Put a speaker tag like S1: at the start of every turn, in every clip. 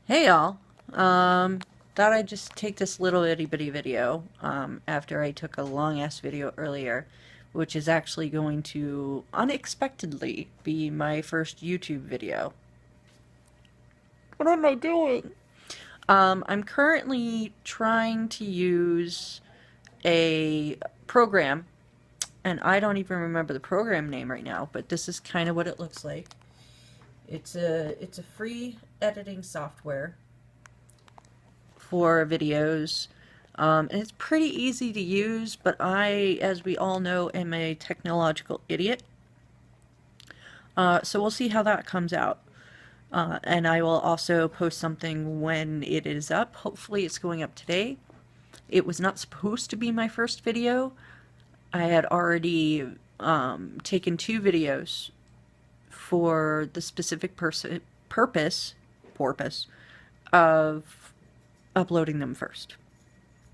S1: Hey y'all. Thought I'd just take this little itty bitty video after I took a long ass video earlier, which is actually going to unexpectedly be my first YouTube video. What am I doing? I'm currently trying to use a program, and I don't even remember the program name right now, but this is kind of what it looks like. It's a free editing software for videos. And it's pretty easy to use, but I, as we all know, am a technological idiot. So we'll see how that comes out. And I will also post something when it is up. Hopefully it's going up today. It was not supposed to be my first video. I had already taken 2 videos for the specific purpose of uploading them first.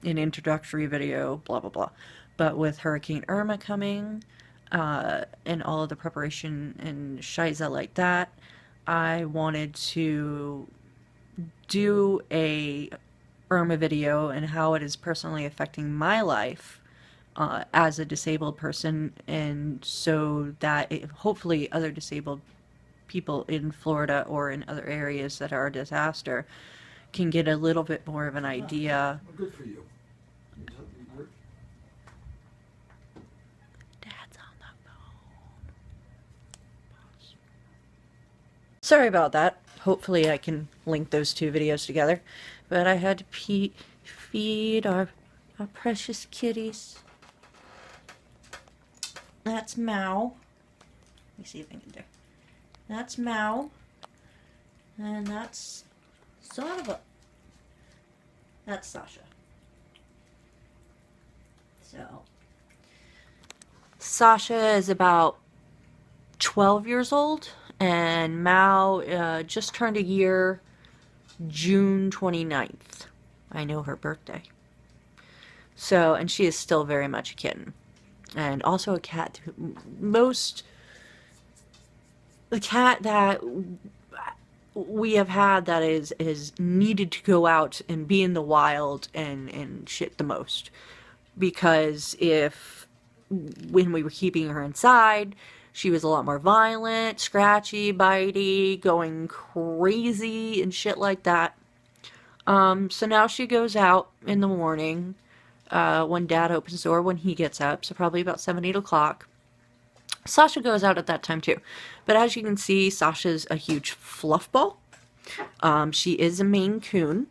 S1: An introductory video, blah, blah, blah. But with Hurricane Irma coming, and all of the preparation and shiza like that, I wanted to do a Irma video and how it is personally affecting my life as a disabled person, and so that hopefully other disabled people in Florida or in other areas that are a disaster can get a little bit more of an idea.
S2: Well, good for you.
S1: Dad's on the phone. Sorry about that. Hopefully I can link those 2 videos together. But I had to feed our precious kitties. That's Mao. Let me see if I can do. That's Mao. And that's that's Sasha. So Sasha is about 12 years old, and Mao just turned a year June 29th. I know her birthday. So, and she is still very much a kitten. And also a cat. The cat that we have had that is needed to go out and be in the wild and shit the most. Because when we were keeping her inside, she was a lot more violent, scratchy, bitey, going crazy and shit like that. So now she goes out in the morning when Dad opens the door when he gets up, so probably about 7, 8 o'clock. Sasha goes out at that time too. But as you can see, Sasha's a huge fluff ball. She is a Maine Coon.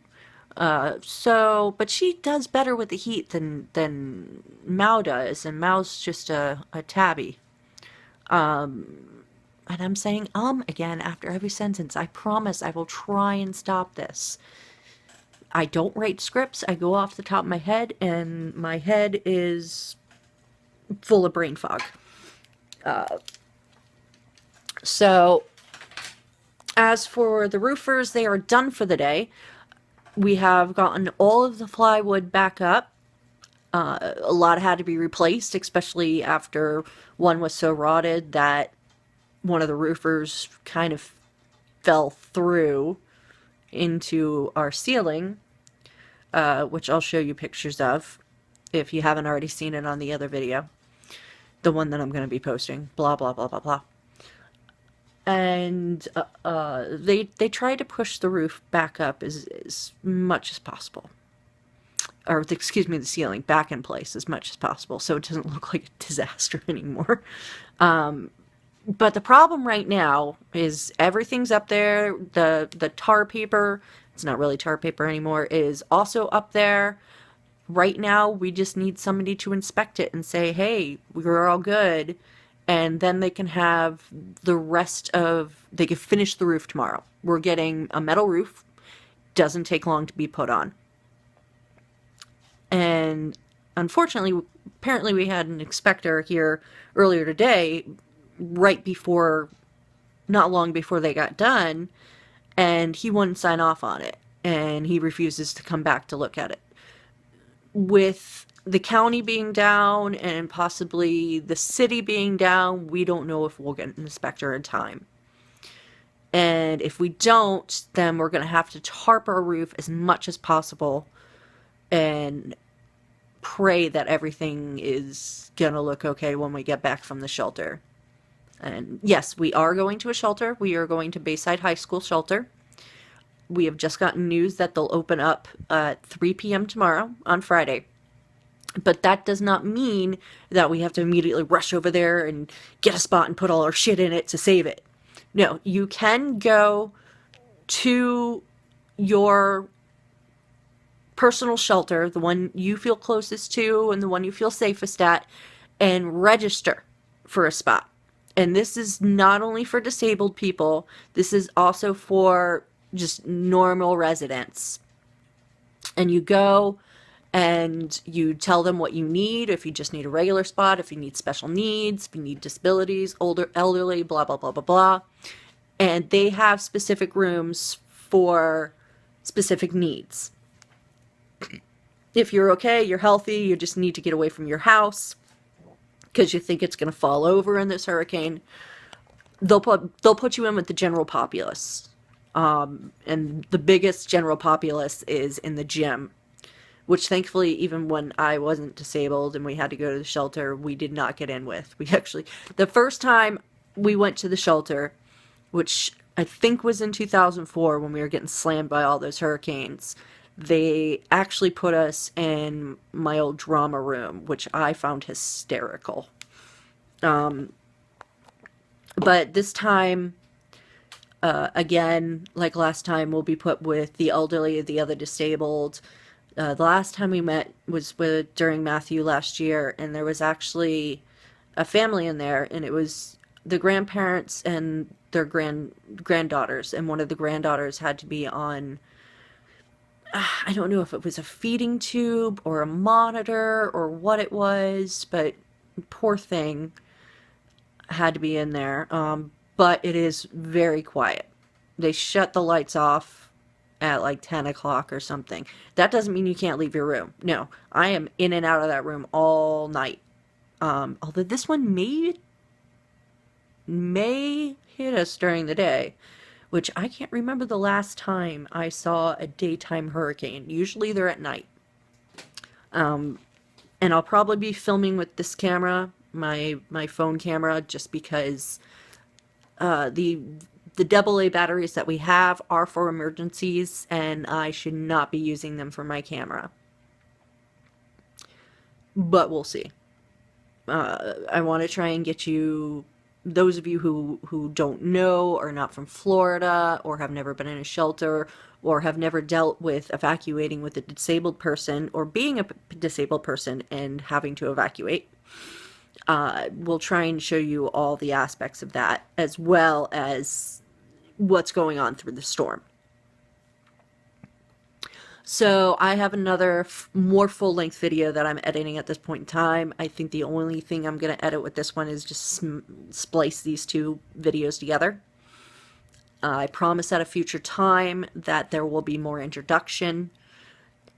S1: But she does better with the heat than Mao does, and Mao's just a tabby. And I'm saying again after every sentence. I promise I will try and stop this. I don't write scripts. I go off the top of my head, and my head is full of brain fog. So, as for the roofers, they are done for the day. We have gotten all of the plywood back up. A lot had to be replaced, especially after one was so rotted that one of the roofers kind of fell through into our ceiling, which I'll show you pictures of if you haven't already seen it on the other video. The one that I'm going to be posting. Blah, blah, blah, blah, blah. And they try to push the roof back up as much as possible. Or, excuse me, the ceiling back in place as much as possible, so it doesn't look like a disaster anymore. But the problem right now is everything's up there. The tar paper, it's not really tar paper anymore, is also up there. Right now, we just need somebody to inspect it and say, hey, we're all good. And then they can have they can finish the roof tomorrow. We're getting a metal roof. Doesn't take long to be put on. And unfortunately, apparently we had an inspector here earlier today, not long before they got done, and he wouldn't sign off on it. And he refuses to come back to look at it. With the county being down and possibly the city being down, we don't know if we'll get an inspector in time. And if we don't, then we're going to have to tarp our roof as much as possible and pray that everything is going to look okay when we get back from the shelter. And yes, we are going to a shelter. We are going to Bayside High School shelter. We have just gotten news that they'll open up at 3 p.m. tomorrow on Friday. But that does not mean that we have to immediately rush over there and get a spot and put all our shit in it to save it. No, you can go to your personal shelter, the one you feel closest to and the one you feel safest at, and register for a spot. And this is not only for disabled people, this is also for just normal residents. And you go and you tell them what you need, if you just need a regular spot, if you need special needs, if you need disabilities, older, elderly, blah, blah, blah, blah, blah. And they have specific rooms for specific needs. If you're okay, you're healthy, you just need to get away from your house because you think it's going to fall over in this hurricane, they'll put you in with the general populace. And the biggest general populace is in the gym, which thankfully, even when I wasn't disabled and we had to go to the shelter, we did not get in with. We actually, the first time we went to the shelter, which I think was in 2004 when we were getting slammed by all those hurricanes, they actually put us in my old drama room, which I found hysterical. But this time, again, like last time, we'll be put with the elderly, the other disabled. The last time we met was during Matthew last year, and there was actually a family in there, and it was the grandparents and their granddaughters, and one of the granddaughters had to be on, I don't know if it was a feeding tube or a monitor or what it was, but poor thing had to be in there. But it is very quiet. They shut the lights off at like 10 o'clock or something. That doesn't mean you can't leave your room. No, I am in and out of that room all night. Although this one may hit us during the day, which I can't remember the last time I saw a daytime hurricane. Usually they're at night. And I'll probably be filming with this camera, my phone camera, just because the AA batteries that we have are for emergencies, and I should not be using them for my camera. But we'll see. I want to try and get you, those of you who don't know, or not from Florida, or have never been in a shelter, or have never dealt with evacuating with a disabled person, or being a disabled person and having to evacuate. We'll try and show you all the aspects of that, as well as what's going on through the storm. So I have another more full-length video that I'm editing at this point in time. I think the only thing I'm going to edit with this one is just splice these two videos together. I promise at a future time that there will be more introduction.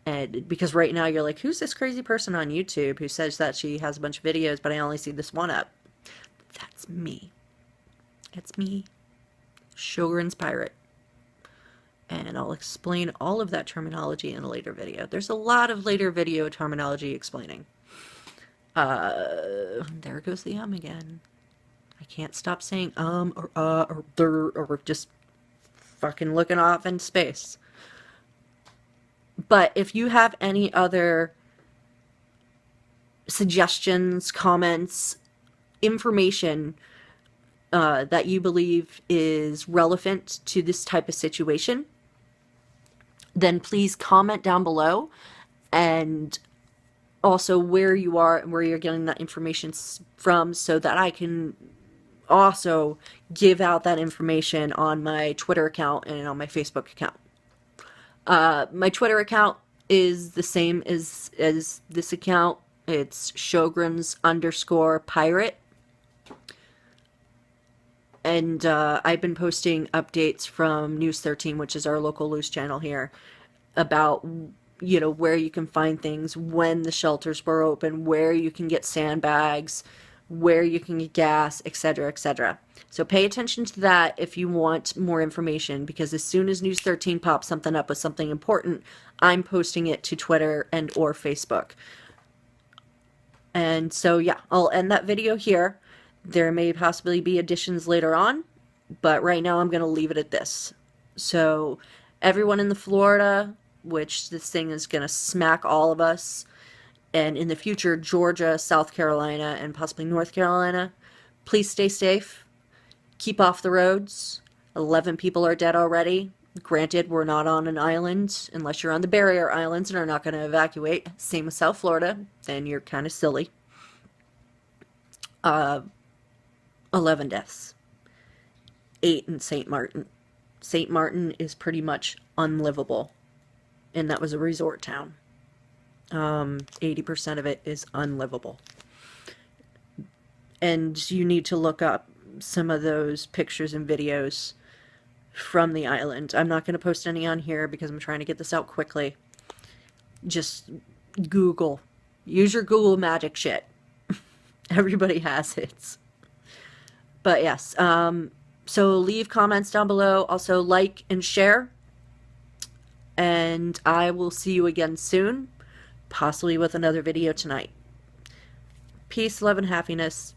S1: And because right now you're like, who's this crazy person on YouTube who says that she has a bunch of videos, but I only see this one up? That's me. It's me, Sjogren's Pirate. And I'll explain all of that terminology in a later video. There's a lot of later video terminology explaining. There goes the again. I can't stop saying or there, or just fucking looking off in space. But if you have any other suggestions, comments, information that you believe is relevant to this type of situation, then please comment down below, and also where you are and where you're getting that information from, so that I can also give out that information on my Twitter account and on my Facebook account. My Twitter account is the same as this account. It's Sjogrens_pirate. And I've been posting updates from News 13, which is our local news channel here, about, you know, where you can find things, when the shelters were open, where you can get sandbags, where you can get gas, etc., etc. So pay attention to that if you want more information, because as soon as News 13 pops something up with something important, I'm posting it to Twitter and or Facebook. And so yeah, I'll end that video here. There may possibly be additions later on, but right now I'm going to leave it at this. So everyone in the Florida, which this thing is going to smack all of us, and in the future Georgia, South Carolina, and possibly North Carolina, please stay safe. Keep off the roads. 11 people are dead already. Granted, we're not on an island, unless you're on the barrier islands and are not going to evacuate. Same with South Florida, then you're kind of silly. 11 deaths. 8 in St. Martin. St. Martin is pretty much unlivable, and that was a resort town. 80% of it is unlivable. And you need to look up some of those pictures and videos from the island. I'm not going to post any on here because I'm trying to get this out quickly. Just Google. Use your Google magic shit. Everybody has it. But yes, so leave comments down below. Also like and share. And I will see you again soon, possibly with another video tonight. Peace, love, and happiness.